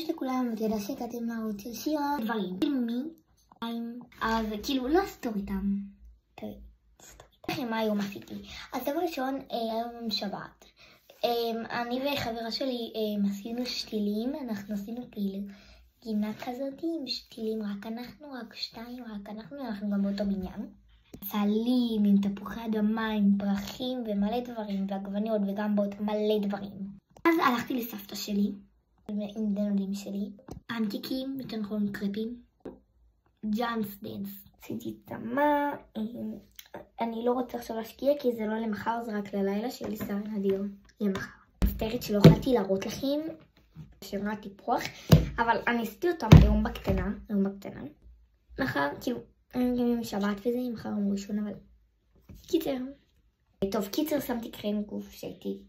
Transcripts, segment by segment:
יש לכולם, ותדע שהגעתם לערוץ של שירה דברים. מי? אז כאילו לא אסתור איתם. תראי, מה היום עשיתי? אז דבר ראשון, היום שבת. אני וחברה שלי עשינו שתילים, אנחנו עשינו כאילו גינה כזאת עם שתילים, רק שתיים, אנחנו גם באותו בניין. סלים עם תפוחי אדמה, עם פרחים ומלא דברים, ועגבניות וגם באות מלא דברים. אז הלכתי לסבתא שלי, עם דנודים שלי, אנטיקים, יותר נכון קרפים, ג'אנס דנס. עשיתי צמה, אני לא רוצה עכשיו להשקיע כי זה לא למחר, זה רק ללילה, שיהיה לי סרט נדיר למחר. מצטערת שלא יכולתי להראות לכם שמרה טיפוח, אבל אני עשיתי אותם היום בקטנה. מחר, כאילו, אני גם עם שבת וזה, מחר יום ראשון, אבל קיצר. טוב, קיצר, שמתי קרם גוף שהייתי.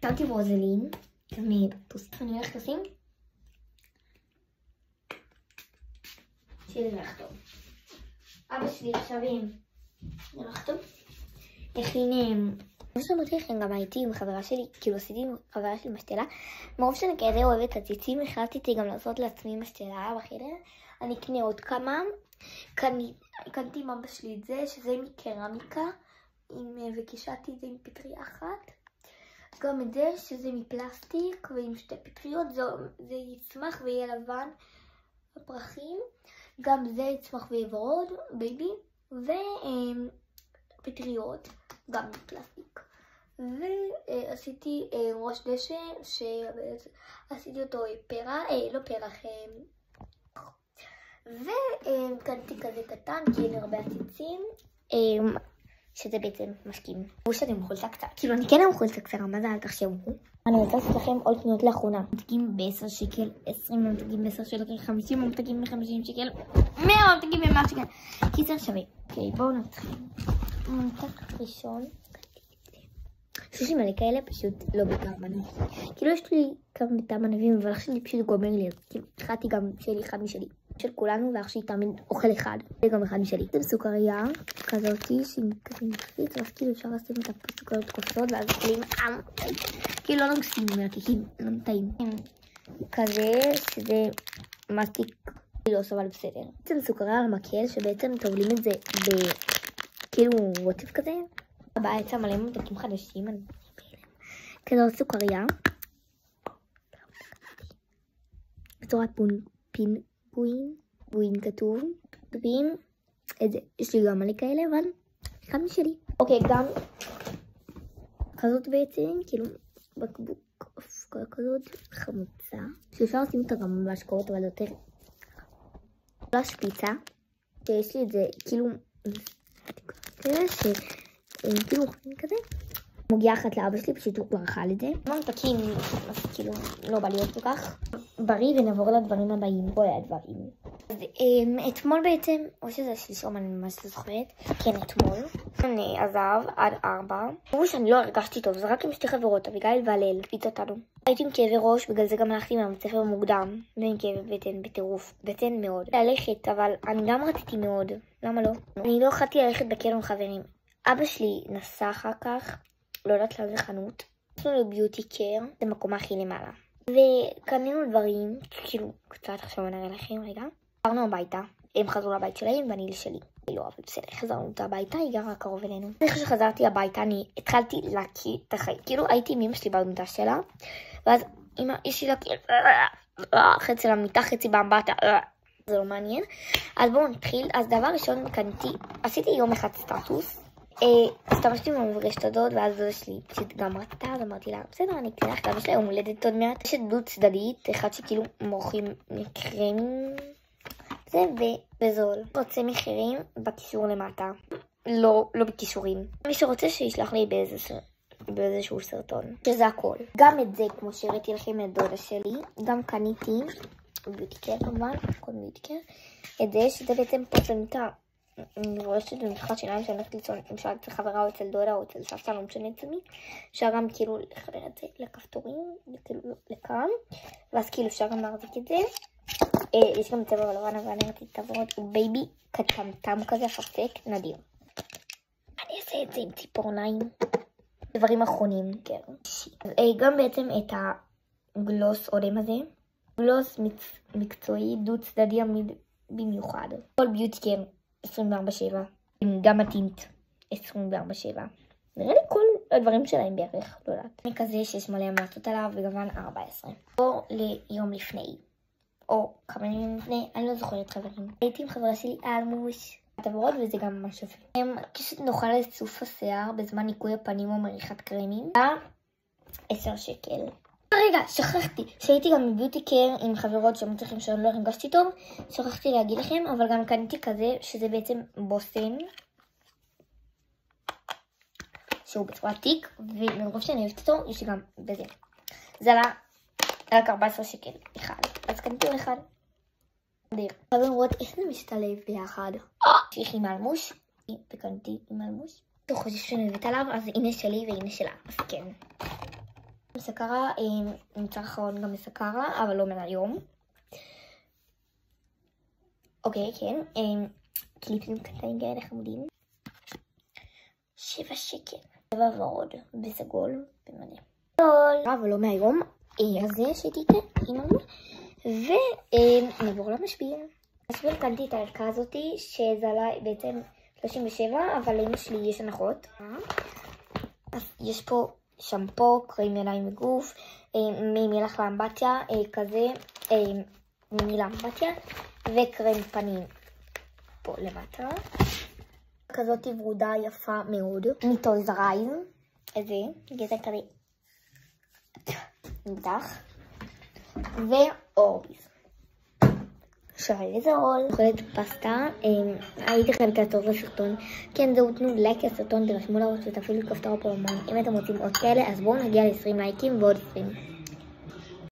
שמתי רוזלין, מפוסט. אני הולכת לשים. שיהיה לך טוב. אבא שלי עכשיו נראה טוב. הכין, כמו שאמרתי לכם, גם הייתי עם חברה שלי, כאילו עשיתי עם חברה שלי משתלה. מרוב שאני כזה אוהבת את הציצים, החלטתי גם לעשות לעצמי משתלה בחדר. אני אקנה עוד כמה. קנתי עם אבא שלי את זה, שזה מקרמיקה, וקישרתי את זה עם פטריה אחת. גם את זה, שזה מפלסטיק ועם שתי פטריות, זה יצמח ויהיה לבן בפרחים. גם זה יצמח ויהיה ורוד, בייבי, ופטריות, גם מפלסטיק. ועשיתי ראש דשא, שעשיתי אותו פרח, וקנתי כזה קטן, כי אין הרבה עציצים, שזה בעצם משקים. או שאתם חולצה קצרה, כאילו אני כן עם חולצה קצרה, מה זה אל תחשבו? אני רוצה לעשות לכם עוד קניות לאחרונה. ממתקים ב10 שקל, 20 ממתקים ב10 שקל, 50 ממתקים ב50 שקל, 100 ממתקים ב100 שקל. קיצר שווה. אוקיי, בואו נתחיל. ממתק ראשון. יש לי מלא כאלה, פשוט לא בכמה ענבים. כאילו יש לי כמה ענבים, אבל אח שלי פשוט גומר לי. כאילו, התחלתי גם שלי אחד משלי. של כולנו, ואח שלי תמיד אוכל אחד. זה גם אחד משלי. זה סוכריה כזאתי, שהיא כזה נקפית, ואז כאילו אפשר לשים את הסוכריות קופצות, ואז אוכלים כאילו לא נוגסים, מרקיקים, לא טעים. כזה, שזה מסטיק גילוס, אבל בסדר. בעצם סוכריה על מקל, שבעצם תובלים את זה כאילו רוטף כזה. הבאה יצא מלא ממתקים חדשים, כזאת סוכריה. בצורת בוין כתוב. טובים, את זה, יש לי גם מלא כאלה, אבל אחד משלי. אוקיי, גם כזאת בעצם, כאילו בקבוק אבקה כזאת חמוצה, שאפשר לשים אותה גם בהשקעות, אבל יותר פלש פיצה, שיש לי את זה כאילו כאילו כזה. מוגיעה אחת לאבא שלי, פשוט הוא כבר אכל את זה. ממתקים, אז כאילו לא בא להיות כל כך בריא, ונעבור לדברים הבאים. בואי הדברים. אז אתמול בעצם, או שזה שלשום, אני ממש לא זוכרת. כן, אתמול. אני עזב עד 4. אמרו שאני לא הרגשתי טוב, זה רק עם שתי חברות, אביגיל והלל, פיץ אותנו. הייתי עם כאבי ראש, בגלל זה גם הלכתי מהבית ספר מוקדם. ועם כאבי בטן, בטירוף. בטן מאוד. ללכת, אבל אני גם רציתי מאוד. למה לא? אני לא יכולתי ללכת בקרם חברים. אבא שלי נסע אחר כך, לא יודעת לאיזה חנות. יש לנו ביוטי קר, זה מקום הכי למעלה. וקנינו דברים, כאילו, קצת עכשיו אני אראה לכם רגע. חזרנו הביתה, הם חזרו לבית שלהם ואני לשלי. לא, אבל בסדר, חזרנו הביתה, היא גרה קרוב אלינו. אחרי שחזרתי הביתה, אני התחלתי להקיא את החיים. כאילו, הייתי עם אמא שלי במיטה שלה, ואז אמא, יש לי להקיא, חצי למיטה, חצי באמבטה, זה לא מעניין. אז בואו נתחיל. אז דבר ראשון קניתי, עשיתי יום אחד סטטוס. השתמשתי במברשת הזאת, ואז דודה שלי פשוט גם רצתה, אז אמרתי לה, בסדר, אני אקנה לך, אבא שלה יום הולדת עוד מעט. יש דוד צדדית, אחד שכאילו מורחים מקרמים, זה ובזול. רוצה מחירים בקישור למטה, לא בקישורים. מי שרוצה שישלח לי באיזשהו סרטון, שזה הכל. גם את זה, כמו שהראיתי לכם את דודה שלי, גם קניתי, ביוטיקר כמובן, כל ביוטיקר, את זה, שזה בעצם פרסמתה. אני רואה שזה משחק שיניים שאני הולכת ליצון, למשל אצל חברה או אצל דודה או אצל סבתא, לא משנה אצל מי. אפשר גם כאילו לחבר את זה לכפתורים, כאילו לכאן, ואז כאילו אפשר גם להחזיק את זה. יש גם צבע לבן, אבל אני רציתי תעבורת בייבי קטמטם כזה, חפק, נדיר. אני אעשה את זה עם ציפורניים. דברים אחרונים, כן. גם בעצם את הגלוס אודם הזה, גלוס מקצועי דו צדדי עמיד במיוחד. כל ביוטי קר 24/7. גם הטינט 24/7. נראה לי כל הדברים שלהם בערך, לא יודעת. אני כזה שיש מלא המלצות עליו בגוון 14. או ליום לפני. או כמה ימים לפני, אני לא זוכרת חברים. הייתי עם חברה שלי אלמוש. תבורות וזה גם ממש יפה. כשנוכל לצוף השיער בזמן ניקוי הפנים או מריחת קרמים. 10 שקל. רגע, שכחתי. שהייתי גם בביוטי קר עם חברות שמצליחים שאני לא הרגשתי טוב. שכחתי להגיד לכם, אבל גם קניתי כזה שזה בעצם בושם. שהוא בצורה תיק, ומרוב שאני אוהבת אותו, יש לי גם בזה. זה עלה רק 14 שקל אחד. אז קניתי לו אחד. עכשיו לראות איך זה משתלב ביחד. שיש לי מלמוש, וקניתי עם מלמוש. אתה חושב שאני אוהבת עליו, אז הנה שלי והנה שלה. אז כן. מסקרה, נמצא אחרון גם מסקרה, אבל לא מהיום. אוקיי, כן. קליפים קטנים כאלה חמודים. 7 שקל. צבע ורוד, בסגול, במלא. אבל לא מהיום. אז זה שתיתן עם מלמוש. ונעבור למשביר. משביר קנתי את הערכה הזאתי, שזה עלה בעצם 37, אבל לאמא שלי יש הנחות. אז יש פה שמפו, קרים ידיים וגוף, ממלח לאמבטיה, כזה, ממי לאמבטיה, וקרם פנים פה למטה. כזאת ורודה יפה מאוד, מטויז R Us, איזה, גזע כזה, נמתח, ואורביז. עכשיו איזה רול, אוכלת פסטה, הייתי חלקה טוב לסרטון, כן זהו, תנו לייק לסרטון, תרשמו לראש ותפעילו כפתור הפעמון, אם אתם רוצים עוד כאלה, אז בואו נגיע ל-20 לייקים ועוד 20.